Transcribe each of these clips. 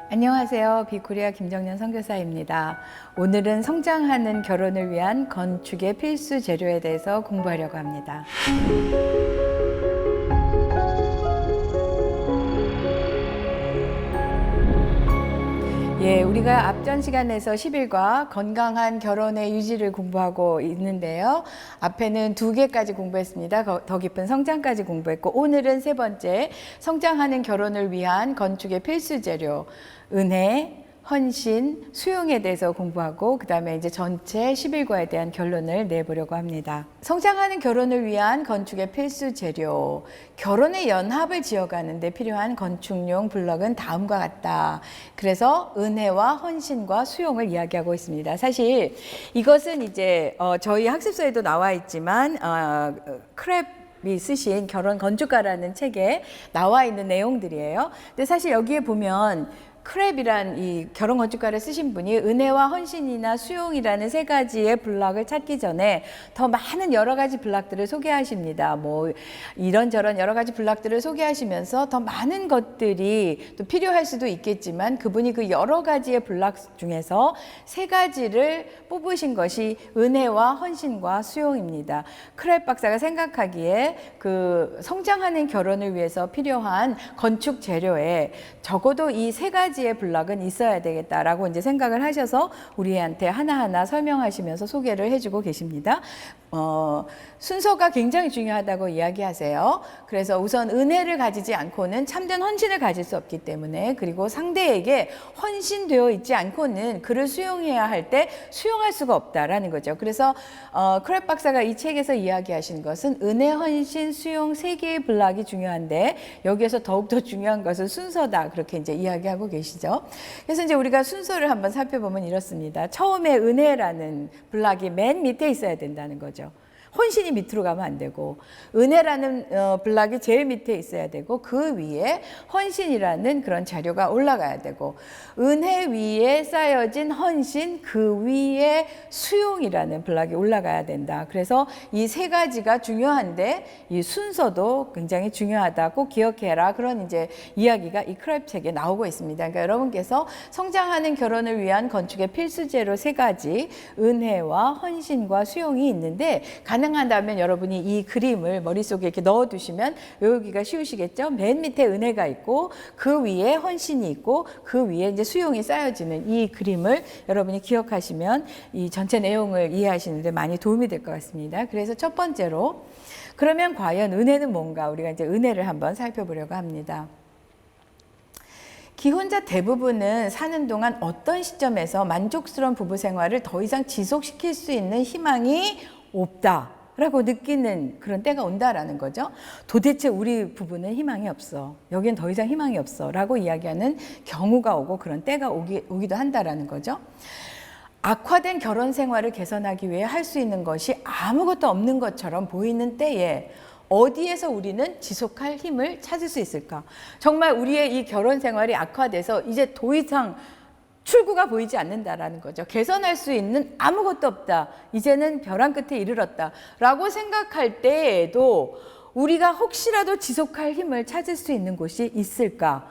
안녕하세요. 비코리아 김정년 선교사입니다. 오늘은 성장하는 결혼을 위한 건축의 필수 재료에 대해서 공부하려고 합니다. 우리가 앞전 시간에서 10일과 건강한 결혼의 유지를 공부하고 있는데요. 앞에는 2개까지 공부했습니다. 더 깊은 성장까지 공부했고, 오늘은 3번째, 성장하는 결혼을 위한 건축의 필수 재료, 은혜, 헌신, 수용에 대해서 공부하고, 그 다음에 이제 전체 11과에 대한 결론을 내보려고 합니다. 성장하는 결혼을 위한 건축의 필수 재료, 결혼의 연합을 지어가는데 필요한 건축용 블럭은 다음과 같다. 그래서 은혜와 헌신과 수용을 이야기하고 있습니다. 사실 이것은 이제 저희 학습서에도 나와 있지만 크랩이 쓰신 결혼 건축가라는 책에 나와 있는 내용들이에요. 근데 사실 여기에 보면 크랩이란 이 결혼 건축가를 쓰신 분이 은혜와 헌신이나 수용이라는 3가지의 블럭을 찾기 전에 더 많은 여러 가지 블럭들을 소개하십니다. 뭐 이런저런 여러 가지 블럭들을 소개하시면서 더 많은 것들이 또 필요할 수도 있겠지만 그분이 그 여러 가지의 블럭 중에서 3가지를 뽑으신 것이 은혜와 헌신과 수용입니다. 크랩 박사가 생각하기에 그 성장하는 결혼을 위해서 필요한 건축 재료에 적어도 이 3가지의 블럭은 있어야 되겠다라고 이제 생각을 하셔서 우리한테 하나하나 설명하시면서 소개를 해주고 계십니다. 순서가 굉장히 중요하다고 이야기하세요. 그래서 우선 은혜를 가지지 않고는 참된 헌신을 가질 수 없기 때문에, 그리고 상대에게 헌신되어 있지 않고는 그를 수용해야 할 때 수용할 수가 없다라는 거죠. 그래서 크랩 박사가 이 책에서 이야기하신 것은 은혜, 헌신, 수용 3개의 블럭이 중요한데 여기에서 더욱더 중요한 것은 순서다, 그렇게 이제 이야기하고 계시죠. 그래서 이제 우리가 순서를 한번 살펴보면 이렇습니다. 처음에 은혜라는 블럭이 맨 밑에 있어야 된다는 거죠. 헌신이 밑으로 가면 안 되고, 은혜라는 블럭이 제일 밑에 있어야 되고, 그 위에 헌신이라는 그런 자료가 올라가야 되고, 은혜 위에 쌓여진 헌신, 그 위에 수용이라는 블럭이 올라가야 된다. 그래서 이 3가지가 중요한데 이 순서도 굉장히 중요하다, 꼭 기억해라, 그런 이제 이야기가 이 크랩 책에 나오고 있습니다. 그러니까 여러분께서 성장하는 결혼을 위한 건축의 필수 재료 3가지, 은혜와 헌신과 수용이 있는데, 가능하다면 여러분이 이 그림을 머릿속에 이렇게 넣어두시면 외우기가 쉬우시겠죠? 맨 밑에 은혜가 있고, 그 위에 헌신이 있고, 그 위에 이제 수용이 쌓여지는 이 그림을 여러분이 기억하시면 이 전체 내용을 이해하시는데 많이 도움이 될 것 같습니다. 그래서 첫 번째로, 그러면 과연 은혜는 뭔가, 우리가 이제 은혜를 한번 살펴보려고 합니다. 기혼자 대부분은 사는 동안 어떤 시점에서 만족스러운 부부 생활을 더 이상 지속시킬 수 있는 희망이 없다라고 느끼는 그런 때가 온다라는 거죠. 도대체 우리 부부는 희망이 없어, 여기엔 더 이상 희망이 없어 라고 이야기하는 경우가 오고, 그런 때가 오기도 한다라는 거죠. 악화된 결혼 생활을 개선하기 위해 할 수 있는 것이 아무것도 없는 것처럼 보이는 때에 어디에서 우리는 지속할 힘을 찾을 수 있을까? 정말 우리의 이 결혼 생활이 악화돼서 이제 더 이상 출구가 보이지 않는다라는 거죠. 개선할 수 있는 아무것도 없다, 이제는 벼랑 끝에 이르렀다 라고 생각할 때에도 우리가 혹시라도 지속할 힘을 찾을 수 있는 곳이 있을까?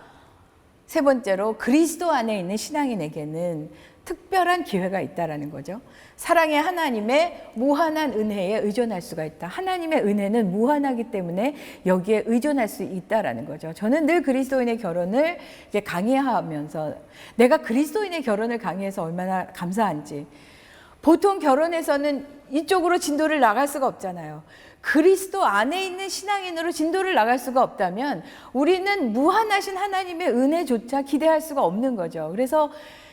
3번째로, 그리스도 안에 있는 신앙인에게는 특별한 기회가 있다라는 거죠. 사랑의 하나님의 무한한 은혜에 의존할 수가 있다. 하나님의 은혜는 무한하기 때문에 여기에 의존할 수 있다라는 거죠. 저는 늘 그리스도인의 결혼을 이제 강의하면서 내가 그리스도인의 결혼을 강의해서 얼마나 감사한지, 보통 결혼에서는 이쪽으로 진도를 나갈 수가 없잖아요. 그리스도 안에 있는 신앙인으로 진도를 나갈 수가 없다면 우리는 무한하신 하나님의 은혜조차 기대할 수가 없는 거죠. 그래서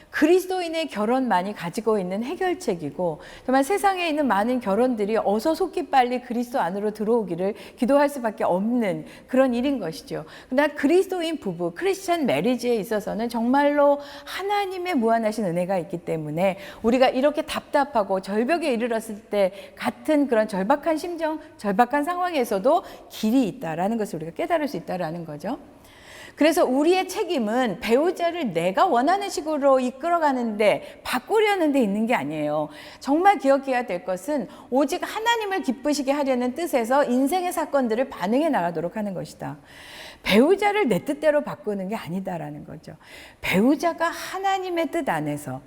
그리스도인의 결혼만이 가지고 있는 해결책이고, 정말 세상에 있는 많은 결혼들이 어서 속히 빨리 그리스도 안으로 들어오기를 기도할 수밖에 없는 그런 일인 것이죠. 그러나 그리스도인 부부, 크리스찬 메리지에 있어서는 정말로 하나님의 무한하신 은혜가 있기 때문에 우리가 이렇게 답답하고 절벽에 이르렀을 때 같은 그런 절박한 심정, 절박한 상황에서도 길이 있다라는 것을 우리가 깨달을 수 있다라는 거죠. 그래서 우리의 책임은 배우자를 내가 원하는 식으로 이끌어가는데, 바꾸려는 데 있는 게 아니에요. 정말 기억해야 될 것은 오직 하나님을 기쁘시게 하려는 뜻에서 인생의 사건들을 반응해 나가도록 하는 것이다. 배우자를 내 뜻대로 바꾸는 게 아니다라는 거죠. 배우자가 하나님의 뜻 안에서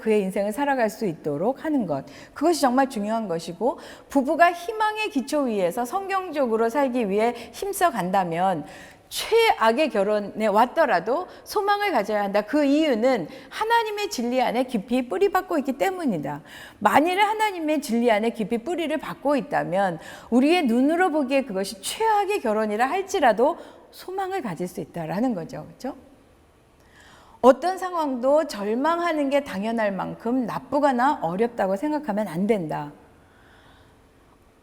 그의 인생을 살아갈 수 있도록 하는 것, 그것이 정말 중요한 것이고, 부부가 희망의 기초 위에서 성경적으로 살기 위해 힘써 간다면 최악의 결혼에 왔더라도 소망을 가져야 한다. 그 이유는 하나님의 진리 안에 깊이 뿌리 박고 있기 때문이다. 만일 하나님의 진리 안에 깊이 뿌리를 박고 있다면 우리의 눈으로 보기에 그것이 최악의 결혼이라 할지라도 소망을 가질 수 있다라는 거죠. 그렇죠? 어떤 상황도 절망하는 게 당연할 만큼 나쁘거나 어렵다고 생각하면 안 된다.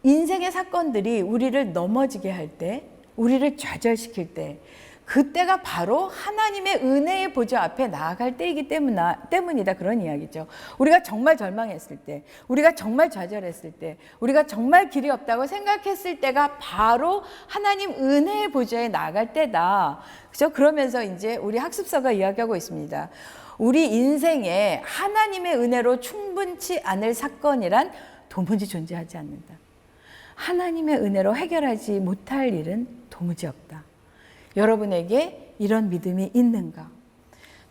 인생의 사건들이 우리를 넘어지게 할 때, 우리를 좌절시킬 때, 그때가 바로 하나님의 은혜의 보좌 앞에 나아갈 때이기 때문이다. 그런 이야기죠. 우리가 정말 절망했을 때, 우리가 정말 좌절했을 때, 우리가 정말 길이 없다고 생각했을 때가 바로 하나님 은혜의 보좌에 나아갈 때다. 그죠? 그러면서 이제 우리 학습서가 이야기하고 있습니다. 우리 인생에 하나님의 은혜로 충분치 않을 사건이란 도무지 존재하지 않는다. 하나님의 은혜로 해결하지 못할 일은 도무지 없다. 여러분에게 이런 믿음이 있는가?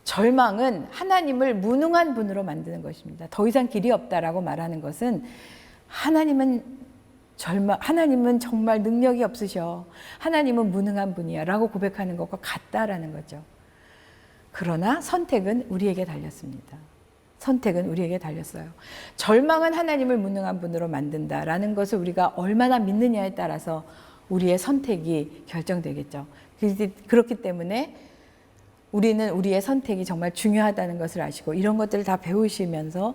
절망은 하나님을 무능한 분으로 만드는 것입니다. 더 이상 길이 없다라고 말하는 것은 하나님은 정말 능력이 없으셔. 하나님은 무능한 분이야 라고 고백하는 것과 같다라는 거죠. 그러나 선택은 우리에게 달렸습니다. 선택은 우리에게 달렸어요. 절망은 하나님을 무능한 분으로 만든다라는 것을 우리가 얼마나 믿느냐에 따라서 우리의 선택이 결정되겠죠. 그렇기 때문에 우리는 우리의 선택이 정말 중요하다는 것을 아시고, 이런 것들을 다 배우시면서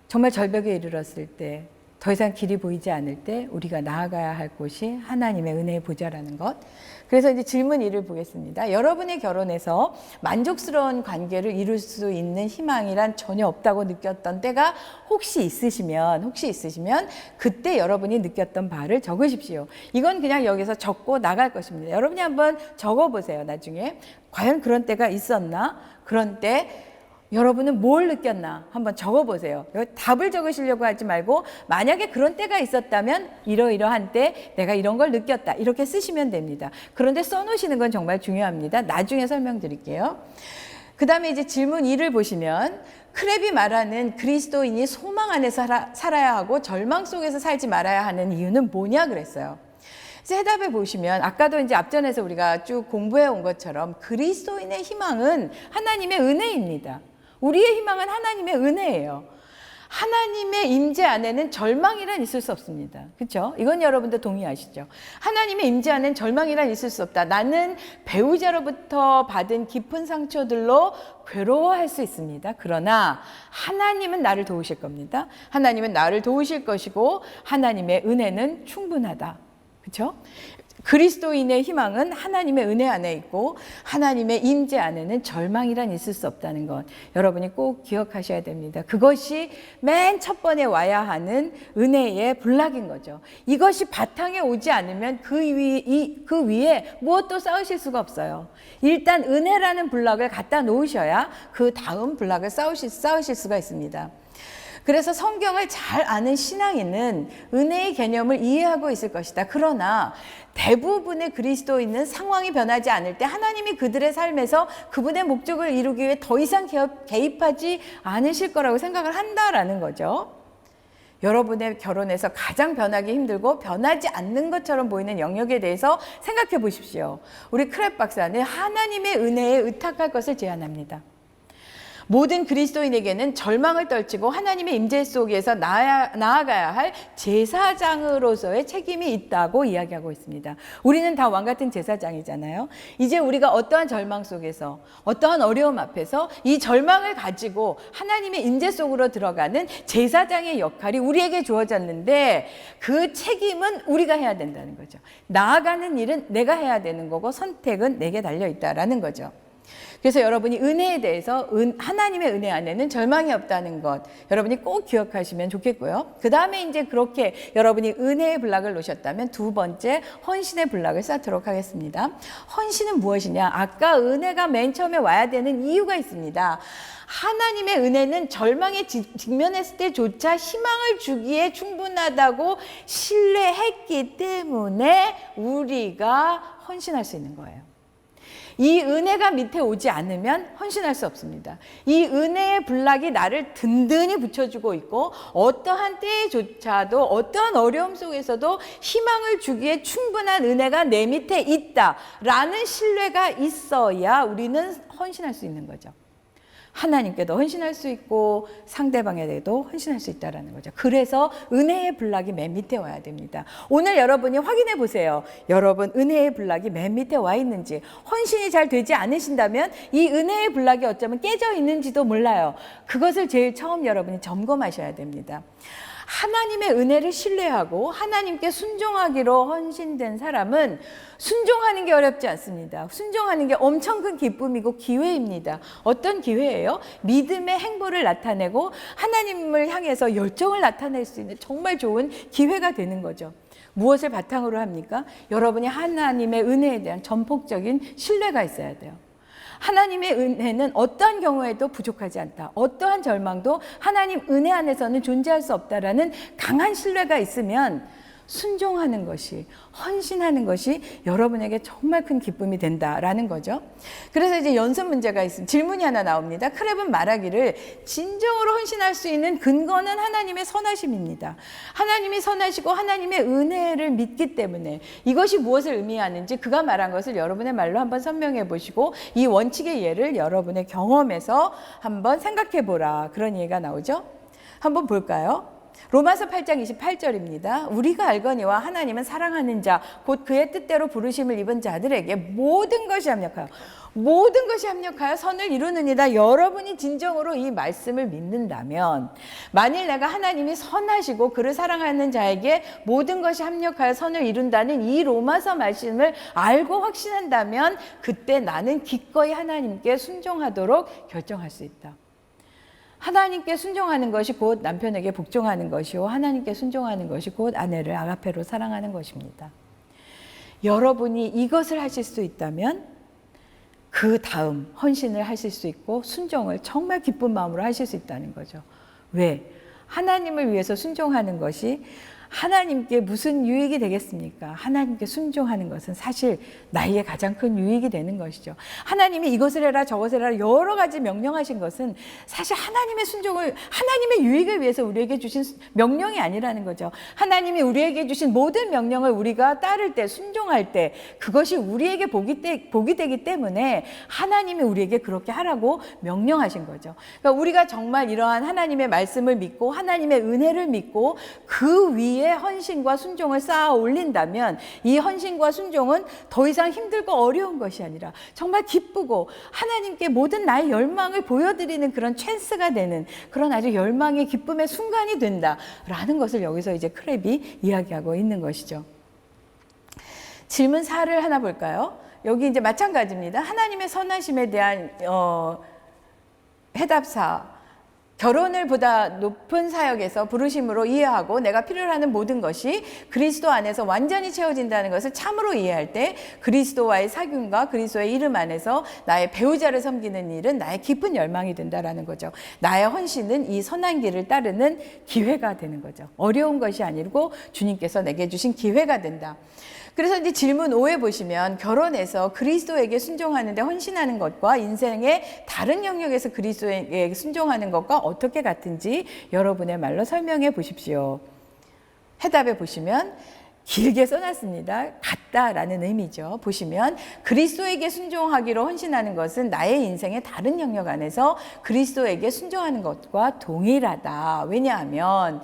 정말 절벽에 이르렀을 때, 더 이상 길이 보이지 않을 때 우리가 나아가야 할 곳이 하나님의 은혜의 보좌라는 것. 그래서 이제 질문 1을 보겠습니다. 여러분의 결혼에서 만족스러운 관계를 이룰 수 있는 희망이란 전혀 없다고 느꼈던 때가 혹시 있으시면 그때 여러분이 느꼈던 바를 적으십시오. 이건 그냥 여기서 적고 나갈 것입니다. 여러분이 한번 적어보세요. 나중에 과연 그런 때가 있었나? 그런 때 여러분은 뭘 느꼈나 한번 적어보세요. 답을 적으시려고 하지 말고, 만약에 그런 때가 있었다면 이러이러한 때 내가 이런 걸 느꼈다, 이렇게 쓰시면 됩니다. 그런데 써놓으시는 건 정말 중요합니다. 나중에 설명드릴게요. 그 다음에 이제 질문 2를 보시면, 크랩이 말하는 그리스도인이 소망 안에서 살아야 하고 절망 속에서 살지 말아야 하는 이유는 뭐냐 그랬어요. 해답해 보시면, 아까도 이제 앞전에서 우리가 쭉 공부해 온 것처럼 그리스도인의 희망은 하나님의 은혜입니다. 우리의 희망은 하나님의 은혜예요. 하나님의 임재 안에는 절망이란 있을 수 없습니다. 그렇죠? 이건 여러분도 동의하시죠? 하나님의 임재 안에는 절망이란 있을 수 없다. 나는 배우자로부터 받은 깊은 상처들로 괴로워할 수 있습니다. 그러나 하나님은 나를 도우실 겁니다. 하나님은 나를 도우실 것이고 하나님의 은혜는 충분하다. 그렇죠? 그리스도인의 희망은 하나님의 은혜 안에 있고 하나님의 임재 안에는 절망이란 있을 수 없다는 것, 여러분이 꼭 기억하셔야 됩니다. 그것이 맨 첫 번에 와야 하는 은혜의 블락인 거죠. 이것이 바탕에 오지 않으면 그 위에 무엇도 쌓으실 수가 없어요. 일단 은혜라는 블락을 갖다 놓으셔야 그 다음 블락을 쌓으실 수가 있습니다. 그래서 성경을 잘 아는 신앙인은 은혜의 개념을 이해하고 있을 것이다. 그러나 대부분의 그리스도인은 상황이 변하지 않을 때 하나님이 그들의 삶에서 그분의 목적을 이루기 위해 더 이상 개입하지 않으실 거라고 생각을 한다라는 거죠. 여러분의 결혼에서 가장 변하기 힘들고 변하지 않는 것처럼 보이는 영역에 대해서 생각해 보십시오. 우리 크랩 박사는 하나님의 은혜에 의탁할 것을 제안합니다. 모든 그리스도인에게는 절망을 떨치고 하나님의 임재 속에서 나아가야 할 제사장으로서의 책임이 있다고 이야기하고 있습니다. 우리는 다 왕같은 제사장이잖아요. 이제 우리가 어떠한 절망 속에서, 어떠한 어려움 앞에서 이 절망을 가지고 하나님의 임재 속으로 들어가는 제사장의 역할이 우리에게 주어졌는데, 그 책임은 우리가 해야 된다는 거죠. 나아가는 일은 내가 해야 되는 거고 선택은 내게 달려 있다라는 거죠. 그래서 여러분이 은혜에 대해서 하나님의 은혜 안에는 절망이 없다는 것 여러분이 꼭 기억하시면 좋겠고요. 그 다음에 이제 그렇게 여러분이 은혜의 블락을 놓으셨다면 두 번째 헌신의 블락을 쌓도록 하겠습니다. 헌신은 무엇이냐? 아까 은혜가 맨 처음에 와야 되는 이유가 있습니다. 하나님의 은혜는 절망에 직면했을 때조차 희망을 주기에 충분하다고 신뢰했기 때문에 우리가 헌신할 수 있는 거예요. 이 은혜가 밑에 오지 않으면 헌신할 수 없습니다. 이 은혜의 블락이 나를 든든히 붙여주고 있고 어떠한 때조차도 어떠한 어려움 속에서도 희망을 주기에 충분한 은혜가 내 밑에 있다라는 신뢰가 있어야 우리는 헌신할 수 있는 거죠. 하나님께도 헌신할 수 있고 상대방에게도 헌신할 수 있다는 거죠. 그래서 은혜의 블락이 맨 밑에 와야 됩니다. 오늘 여러분이 확인해 보세요. 여러분 은혜의 블락이 맨 밑에 와 있는지, 헌신이 잘 되지 않으신다면 이 은혜의 블락이 어쩌면 깨져 있는지도 몰라요. 그것을 제일 처음 여러분이 점검하셔야 됩니다. 하나님의 은혜를 신뢰하고 하나님께 순종하기로 헌신된 사람은 순종하는 게 어렵지 않습니다. 순종하는 게 엄청 큰 기쁨이고 기회입니다. 어떤 기회예요? 믿음의 행보를 나타내고 하나님을 향해서 열정을 나타낼 수 있는 정말 좋은 기회가 되는 거죠. 무엇을 바탕으로 합니까? 여러분이 하나님의 은혜에 대한 전폭적인 신뢰가 있어야 돼요. 하나님의 은혜는 어떠한 경우에도 부족하지 않다. 어떠한 절망도 하나님 은혜 안에서는 존재할 수 없다라는 강한 신뢰가 있으면 순종하는 것이, 헌신하는 것이 여러분에게 정말 큰 기쁨이 된다라는 거죠. 그래서 이제 연습 문제가 있습니다. 질문이 하나 나옵니다. 크랩은 말하기를 진정으로 헌신할 수 있는 근거는 하나님의 선하심입니다. 하나님이 선하시고 하나님의 은혜를 믿기 때문에 이것이 무엇을 의미하는지 그가 말한 것을 여러분의 말로 한번 설명해 보시고 이 원칙의 예를 여러분의 경험에서 한번 생각해 보라. 그런 예가 나오죠. 한번 볼까요? 로마서 8장 28절입니다. 우리가 알거니와 하나님은 사랑하는 자, 곧 그의 뜻대로 부르심을 입은 자들에게 모든 것이 합력하여 선을 이루느니라. 여러분이 진정으로 이 말씀을 믿는다면, 만일 내가 하나님이 선하시고 그를 사랑하는 자에게 모든 것이 합력하여 선을 이룬다는 이 로마서 말씀을 알고 확신한다면 그때 나는 기꺼이 하나님께 순종하도록 결정할 수 있다. 하나님께 순종하는 것이 곧 남편에게 복종하는 것이요 하나님께 순종하는 것이 곧 아내를 아가페로 사랑하는 것입니다. 여러분이 이것을 하실 수 있다면 그 다음 헌신을 하실 수 있고 순종을 정말 기쁜 마음으로 하실 수 있다는 거죠. 왜? 하나님을 위해서 순종하는 것이 하나님께 무슨 유익이 되겠습니까? 하나님께 순종하는 것은 사실 나에게 가장 큰 유익이 되는 것이죠. 하나님이 이것을 해라 저것을 해라 여러 가지 명령하신 것은 사실 하나님의 순종을, 하나님의 유익을 위해서 우리에게 주신 명령이 아니라는 거죠. 하나님이 우리에게 주신 모든 명령을 우리가 따를 때, 순종할 때 그것이 우리에게 복이 되기 때문에 하나님이 우리에게 그렇게 하라고 명령하신 거죠. 그러니까 우리가 정말 이러한 하나님의 말씀을 믿고 하나님의 은혜를 믿고 그 위에 헌신과 순종을 쌓아 올린다면 이 헌신과 순종은 더 이상 힘들고 어려운 것이 아니라 정말 기쁘고 하나님께 모든 나의 열망을 보여드리는 그런 찬스가 되는 그런 아주 열망의 기쁨의 순간이 된다라는 것을 여기서 이제 크랩이 이야기하고 있는 것이죠. 질문 4를 하나 볼까요? 여기 이제 마찬가지입니다. 하나님의 선하심에 대한 해답사. 결혼을 보다 높은 사역에서 부르심으로 이해하고 내가 필요로 하는 모든 것이 그리스도 안에서 완전히 채워진다는 것을 참으로 이해할 때 그리스도와의 사귐과 그리스도의 이름 안에서 나의 배우자를 섬기는 일은 나의 깊은 열망이 된다라는 거죠. 나의 헌신은 이 선한 길을 따르는 기회가 되는 거죠. 어려운 것이 아니고 주님께서 내게 주신 기회가 된다. 그래서 이제 질문 5에 보시면 결혼해서 그리스도에게 순종하는데 헌신하는 것과 인생의 다른 영역에서 그리스도에게 순종하는 것과 어떻게 같은지 여러분의 말로 설명해 보십시오. 해답에 보시면 길게 써놨습니다. 같다라는 의미죠. 보시면 그리스도에게 순종하기로 헌신하는 것은 나의 인생의 다른 영역 안에서 그리스도에게 순종하는 것과 동일하다. 왜냐하면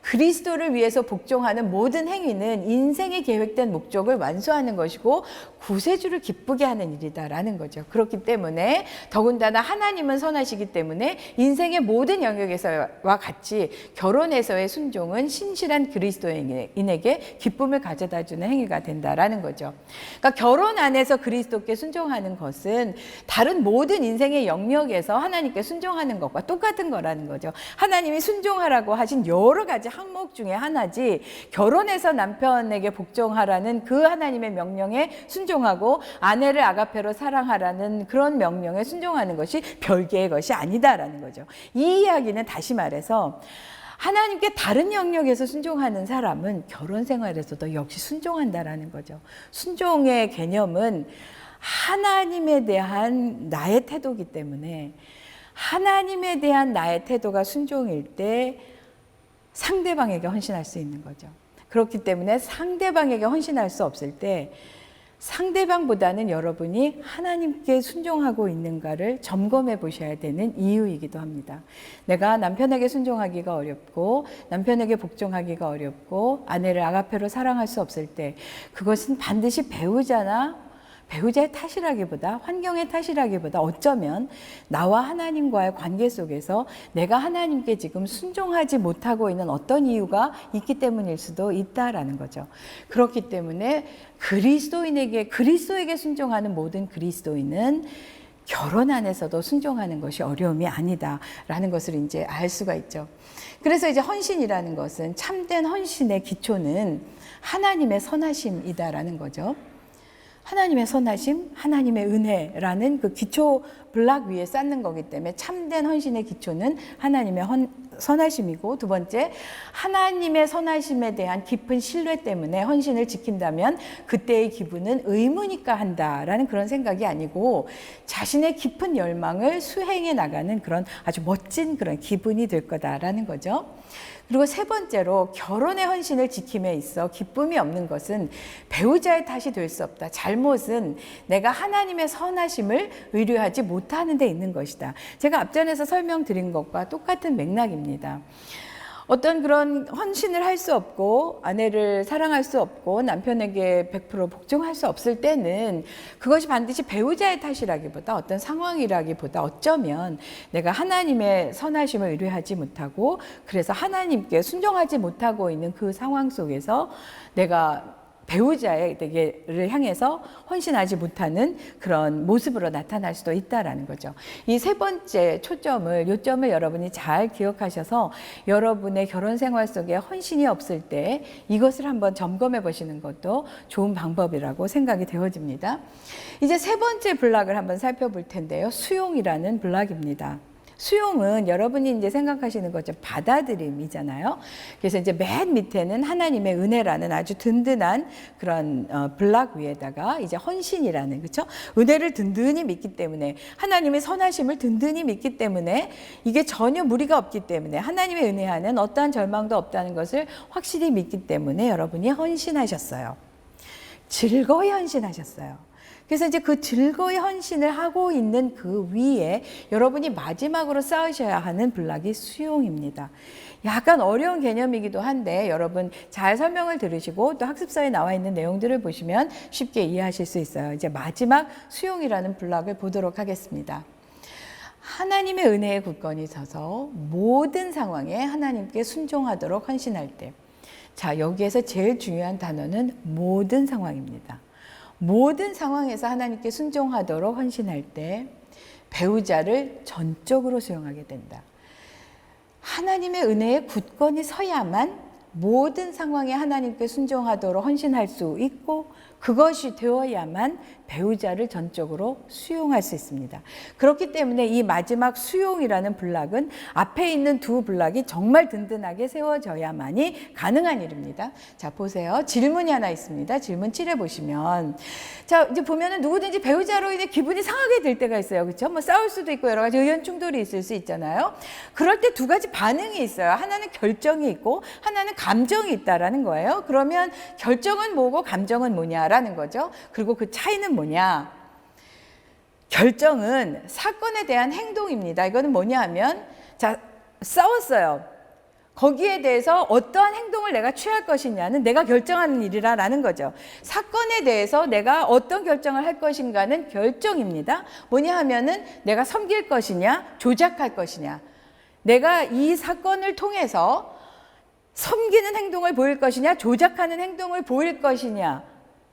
그리스도를 위해서 복종하는 모든 행위는 인생의 계획된 목적을 완수하는 것이고 구세주를 기쁘게 하는 일이다라는 거죠. 그렇기 때문에 더군다나 하나님은 선하시기 때문에 인생의 모든 영역에서와 같이 결혼에서의 순종은 신실한 그리스도인에게 기쁨을 가져다 주는 행위가 된다라는 거죠. 그러니까 결혼 안에서 그리스도께 순종하는 것은 다른 모든 인생의 영역에서 하나님께 순종하는 것과 똑같은 거라는 거죠. 하나님이 순종하라고 하신 여러 가지 항목 중에 하나지, 결혼해서 남편에게 복종하라는 그 하나님의 명령에 순종하고 아내를 아가페로 사랑하라는 그런 명령에 순종하는 것이 별개의 것이 아니다라는 거죠. 이 이야기는 다시 말해서 하나님께 다른 영역에서 순종하는 사람은 결혼 생활에서도 역시 순종한다라는 거죠. 순종의 개념은 하나님에 대한 나의 태도이기 때문에, 하나님에 대한 나의 태도가 순종일 때 상대방에게 헌신할 수 있는 거죠. 그렇기 때문에 상대방에게 헌신할 수 없을 때 상대방보다는 여러분이 하나님께 순종하고 있는가를 점검해 보셔야 되는 이유이기도 합니다. 내가 남편에게 순종하기가 어렵고 남편에게 복종하기가 어렵고 아내를 아가페로 사랑할 수 없을 때 그것은 반드시 배우자의 탓이라기보다, 환경의 탓이라기보다 어쩌면 나와 하나님과의 관계 속에서 내가 하나님께 지금 순종하지 못하고 있는 어떤 이유가 있기 때문일 수도 있다라는 거죠. 그렇기 때문에 그리스도에게 순종하는 모든 그리스도인은 결혼 안에서도 순종하는 것이 어려움이 아니다라는 것을 이제 알 수가 있죠. 그래서 이제 헌신이라는 것은, 참된 헌신의 기초는 하나님의 선하심이다라는 거죠. 하나님의 선하심, 하나님의 은혜라는 그 기초 블락 위에 쌓는 거기 때문에 참된 헌신의 기초는 하나님의 선하심이고, 두 번째, 하나님의 선하심에 대한 깊은 신뢰 때문에 헌신을 지킨다면 그때의 기분은 의무니까 한다라는 그런 생각이 아니고 자신의 깊은 열망을 수행해 나가는 그런 아주 멋진 그런 기분이 될 거다라는 거죠. 그리고 세 번째로, 결혼의 헌신을 지킴에 있어 기쁨이 없는 것은 배우자의 탓이 될 수 없다. 잘못은 내가 하나님의 선하심을 의뢰하지 못하는 데 있는 것이다. 제가 앞전에서 설명드린 것과 똑같은 맥락입니다. 어떤 그런 헌신을 할 수 없고 아내를 사랑할 수 없고 남편에게 100% 복종할 수 없을 때는 그것이 반드시 배우자의 탓이라기보다 어떤 상황이라기보다 어쩌면 내가 하나님의 선하심을 의뢰하지 못하고 그래서 하나님께 순종하지 못하고 있는 그 상황 속에서 내가 배우자에게를 향해서 헌신하지 못하는 그런 모습으로 나타날 수도 있다라는 거죠. 이 세 번째 요점을 여러분이 잘 기억하셔서 여러분의 결혼 생활 속에 헌신이 없을 때 이것을 한번 점검해 보시는 것도 좋은 방법이라고 생각이 되어집니다. 이제 세 번째 블락을 한번 살펴볼 텐데요. 수용이라는 블락입니다. 수용은 여러분이 이제 생각하시는 것처럼 받아들임이잖아요. 그래서 이제 맨 밑에는 하나님의 은혜라는 아주 든든한 그런 블락 위에다가 이제 헌신이라는, 그렇죠? 은혜를 든든히 믿기 때문에, 하나님의 선하심을 든든히 믿기 때문에, 이게 전혀 무리가 없기 때문에, 하나님의 은혜 안에는 어떠한 절망도 없다는 것을 확실히 믿기 때문에 여러분이 헌신하셨어요. 즐거이 헌신하셨어요. 그래서 이제 그 즐거이 헌신을 하고 있는 그 위에 여러분이 마지막으로 쌓으셔야 하는 블락이 수용입니다. 약간 어려운 개념이기도 한데 여러분 잘 설명을 들으시고 또 학습서에 나와 있는 내용들을 보시면 쉽게 이해하실 수 있어요. 이제 마지막 수용이라는 블락을 보도록 하겠습니다. 하나님의 은혜에 굳건히 서서 모든 상황에 하나님께 순종하도록 헌신할 때, 자, 여기에서 제일 중요한 단어는 모든 상황입니다. 모든 상황에서 하나님께 순종하도록 헌신할 때 배우자를 전적으로 수용하게 된다. 하나님의 은혜에 굳건히 서야만 모든 상황에 하나님께 순종하도록 헌신할 수 있고, 그것이 되어야만 배우자를 전적으로 수용할 수 있습니다. 그렇기 때문에 이 마지막 수용이라는 블락은 앞에 있는 두 블락이 정말 든든하게 세워져야만이 가능한 일입니다. 자, 보세요. 질문이 하나 있습니다. 질문 7에 보시면, 자, 이제 보면은 누구든지 배우자로 인해 기분이 상하게 될 때가 있어요. 그렇죠? 뭐 싸울 수도 있고 여러 가지 의견 충돌이 있을 수 있잖아요. 그럴 때 두 가지 반응이 있어요. 하나는 결정이 있고 하나는 감정이 있다라는 거예요. 그러면 결정은 뭐고 감정은 뭐냐라는 거죠. 그리고 그 차이는 뭐냐? 결정은 사건에 대한 행동입니다. 이거는 뭐냐 하면, 자, 싸웠어요. 거기에 대해서 어떠한 행동을 내가 취할 것이냐는 내가 결정하는 일이라는 거죠. 사건에 대해서 내가 어떤 결정을 할 것인가는 결정입니다. 뭐냐 하면은 내가 섬길 것이냐, 조작할 것이냐. 내가 이 사건을 통해서 섬기는 행동을 보일 것이냐, 조작하는 행동을 보일 것이냐.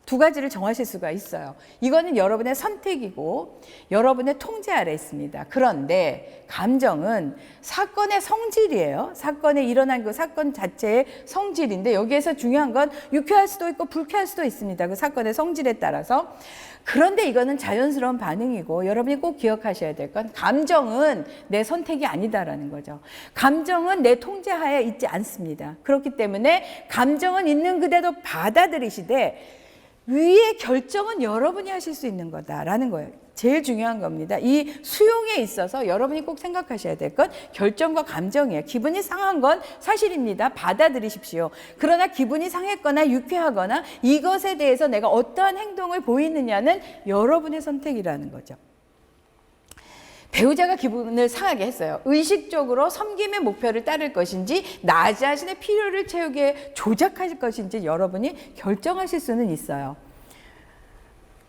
두 가지를 정하실 수가 있어요. 이거는 여러분의 선택이고 여러분의 통제 아래 있습니다. 그런데 감정은 사건의 성질이에요. 사건에 일어난 그 사건 자체의 성질인데 여기에서 중요한 건 유쾌할 수도 있고 불쾌할 수도 있습니다. 그 사건의 성질에 따라서. 그런데 이거는 자연스러운 반응이고 여러분이 꼭 기억하셔야 될 건 감정은 내 선택이 아니다라는 거죠. 감정은 내 통제하에 있지 않습니다. 그렇기 때문에 감정은 있는 그대로 받아들이시되 위의 결정은 여러분이 하실 수 있는 거다라는 거예요. 제일 중요한 겁니다. 이 수용에 있어서 여러분이 꼭 생각하셔야 될 건 결정과 감정이에요. 기분이 상한 건 사실입니다. 받아들이십시오. 그러나 기분이 상했거나 유쾌하거나 이것에 대해서 내가 어떠한 행동을 보이느냐는 여러분의 선택이라는 거죠. 배우자가 기분을 상하게 했어요. 의식적으로 섬김의 목표를 따를 것인지 나 자신의 필요를 채우기에 조작할 것인지 여러분이 결정하실 수는 있어요.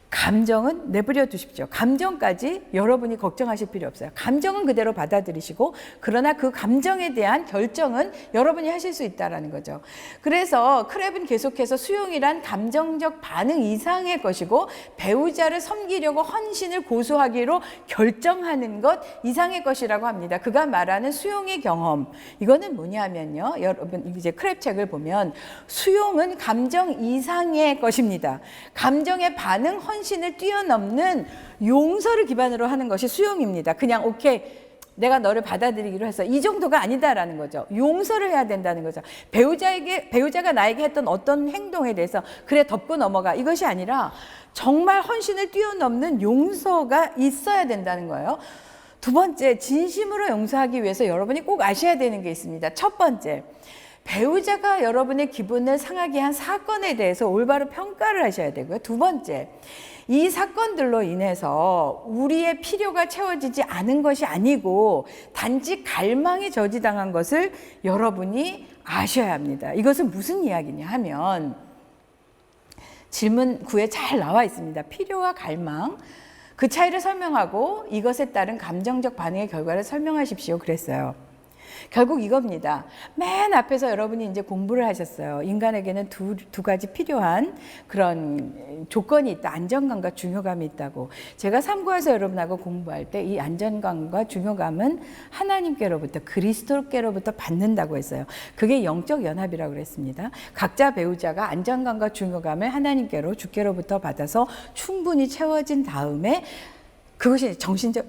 감정은 내버려 두십시오. 감정까지 여러분이 걱정하실 필요 없어요. 감정은 그대로 받아들이시고 그러나 그 감정에 대한 결정은 여러분이 하실 수 있다는 거죠. 그래서 크랩은 계속해서 수용이란 감정적 반응 이상의 것이고 배우자를 섬기려고 헌신을 고수하기로 결정하는 것 이상의 것이라고 합니다. 그가 말하는 수용의 경험, 이거는 뭐냐면요. 여러분 이제 크랩 책을 보면 수용은 감정 이상의 것입니다. 감정의 반응, 헌신을 뛰어넘는 용서를 기반으로 하는 것이 수용입니다. 그냥 오케이, 내가 너를 받아들이기로 해서 이 정도가 아니다라는 거죠. 용서를 해야 된다는 거죠. 배우자가 나에게 했던 어떤 행동에 대해서 그래 덮고 넘어가, 이것이 아니라 정말 헌신을 뛰어넘는 용서가 있어야 된다는 거예요. 두 번째, 진심으로 용서하기 위해서 여러분이 꼭 아셔야 되는 게 있습니다. 첫 번째, 배우자가 여러분의 기분을 상하게 한 사건에 대해서 올바로 평가를 하셔야 되고요. 두 번째, 이 사건들로 인해서 우리의 필요가 채워지지 않은 것이 아니고 단지 갈망에 저지당한 것을 여러분이 아셔야 합니다. 이것은 무슨 이야기냐 하면 질문 9에 잘 나와 있습니다. 필요와 갈망, 그 차이를 설명하고 이것에 따른 감정적 반응의 결과를 설명하십시오. 그랬어요. 결국 이겁니다. 맨 앞에서 여러분이 이제 공부를 하셨어요. 인간에게는 두 가지 필요한 그런 조건이 있다. 안정감과 중요감이 있다고. 제가 삼고에서 여러분하고 공부할 때 이 안정감과 중요감은 하나님께로부터, 그리스도께로부터 받는다고 했어요. 그게 영적 연합이라고 그랬습니다. 각자 배우자가 안정감과 중요감을 하나님께로, 주께로부터 받아서 충분히 채워진 다음에 그것이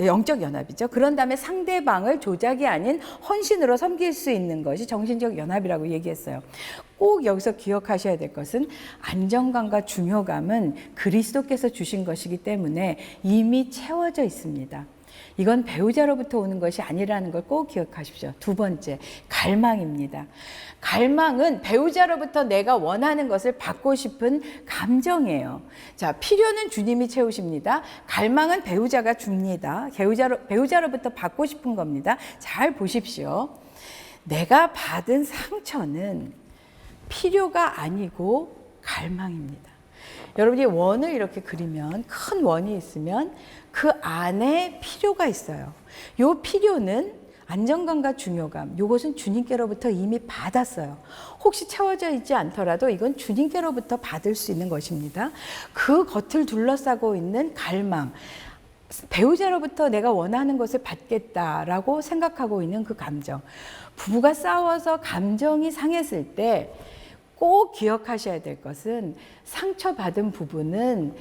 영적 연합이죠. 그런 다음에 상대방을 조작이 아닌 헌신으로 섬길 수 있는 것이 정신적 연합이라고 얘기했어요. 꼭 여기서 기억하셔야 될 것은 안정감과 중요감은 그리스도께서 주신 것이기 때문에 이미 채워져 있습니다. 이건 배우자로부터 오는 것이 아니라는 걸 꼭 기억하십시오. 두 번째, 갈망입니다. 갈망은 배우자로부터 내가 원하는 것을 받고 싶은 감정이에요. 자, 필요는 주님이 채우십니다. 갈망은 배우자가 줍니다. 배우자로부터 받고 싶은 겁니다. 잘 보십시오. 내가 받은 상처는 필요가 아니고 갈망입니다. 여러분이 원을 이렇게 그리면, 큰 원이 있으면 그 안에 필요가 있어요. 요 필요는 안정감과 중요감, 이것은 주님께로부터 이미 받았어요. 혹시 채워져 있지 않더라도 이건 주님께로부터 받을 수 있는 것입니다. 그 겉을 둘러싸고 있는 갈망, 배우자로부터 내가 원하는 것을 받겠다라고 생각하고 있는 그 감정. 부부가 싸워서 감정이 상했을 때 꼭 기억하셔야 될 것은 상처받은 부부는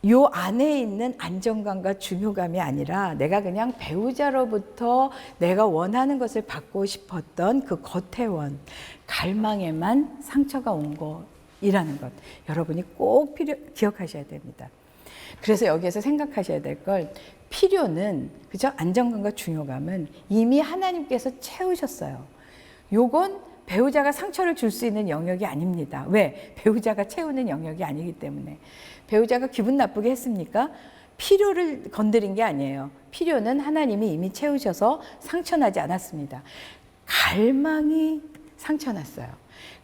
요 안에 있는 안정감과 중요감이 아니라 내가 그냥 배우자로부터 내가 원하는 것을 받고 싶었던 그 겉의 원, 갈망에만 상처가 온 것이라는 것. 여러분이 꼭 기억하셔야 됩니다. 그래서 여기에서 생각하셔야 될 걸, 필요는, 그죠? 안정감과 중요감은 이미 하나님께서 채우셨어요. 요건 배우자가 상처를 줄 수 있는 영역이 아닙니다. 왜? 배우자가 채우는 영역이 아니기 때문에. 배우자가 기분 나쁘게 했습니까? 필요를 건드린 게 아니에요. 필요는 하나님이 이미 채우셔서 상처나지 않았습니다. 갈망이 상처났어요.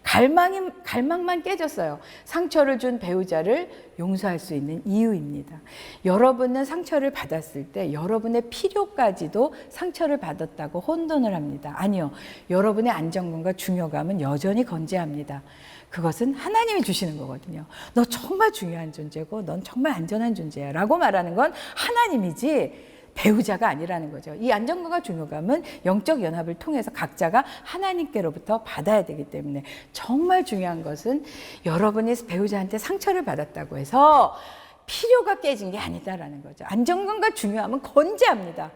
갈망만 깨졌어요. 상처를 준 배우자를 용서할 수 있는 이유입니다. 여러분은 상처를 받았을 때 여러분의 필요까지도 상처를 받았다고 혼돈을 합니다. 아니요. 여러분의 안정감과 중요감은 여전히 건재합니다. 그것은 하나님이 주시는 거거든요. 너 정말 중요한 존재고 넌 정말 안전한 존재야 라고 말하는 건 하나님이지 배우자가 아니라는 거죠. 이 안정감과 중요감은 영적 연합을 통해서 각자가 하나님께로부터 받아야 되기 때문에 정말 중요한 것은 여러분이 배우자한테 상처를 받았다고 해서 필요가 깨진 게 아니다라는 거죠. 안정감과 중요함은 건재합니다.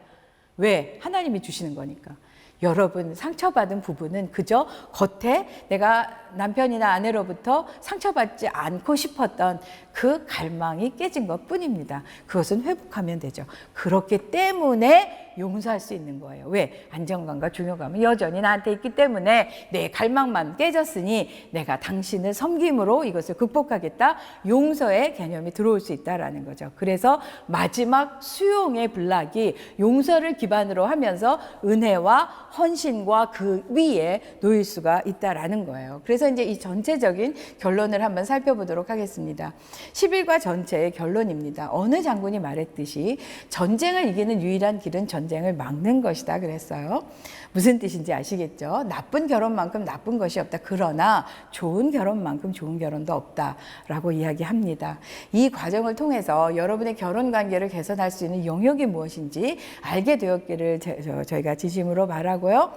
왜? 하나님이 주시는 거니까. 여러분 상처받은 부부는 그저 겉에 내가 남편이나 아내로부터 상처받지 않고 싶었던 그 갈망이 깨진 것 뿐입니다. 그것은 회복하면 되죠. 그렇기 때문에 용서할 수 있는 거예요. 왜? 안정감과 중요감은 여전히 나한테 있기 때문에 내 갈망만 깨졌으니 내가 당신을 섬김으로 이것을 극복하겠다. 용서의 개념이 들어올 수 있다라는 거죠. 그래서 마지막 수용의 블락이 용서를 기반으로 하면서 은혜와 헌신과 그 위에 놓일 수가 있다라는 거예요. 그래서 이제 이 전체적인 결론을 한번 살펴보도록 하겠습니다. 11과 전체의 결론입니다. 어느 장군이 말했듯이 전쟁을 이기는 유일한 길은 전쟁을 막는 것이다 그랬어요. 무슨 뜻인지 아시겠죠? 나쁜 결혼만큼 나쁜 것이 없다. 그러나 좋은 결혼만큼 좋은 결혼도 없다라고 이야기합니다. 이 과정을 통해서 여러분의 결혼 관계를 개선할 수 있는 영역이 무엇인지 알게 되었기를 저희가 진심으로 바라고요.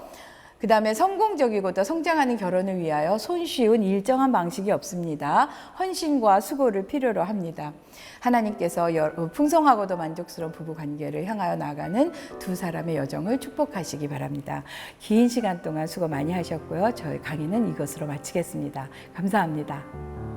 그 다음에 성공적이고 또 성장하는 결혼을 위하여 손쉬운 일정한 방식이 없습니다. 헌신과 수고를 필요로 합니다. 하나님께서 풍성하고도 만족스러운 부부관계를 향하여 나가는 두 사람의 여정을 축복하시기 바랍니다. 긴 시간 동안 수고 많이 하셨고요. 저희 강의는 이것으로 마치겠습니다. 감사합니다.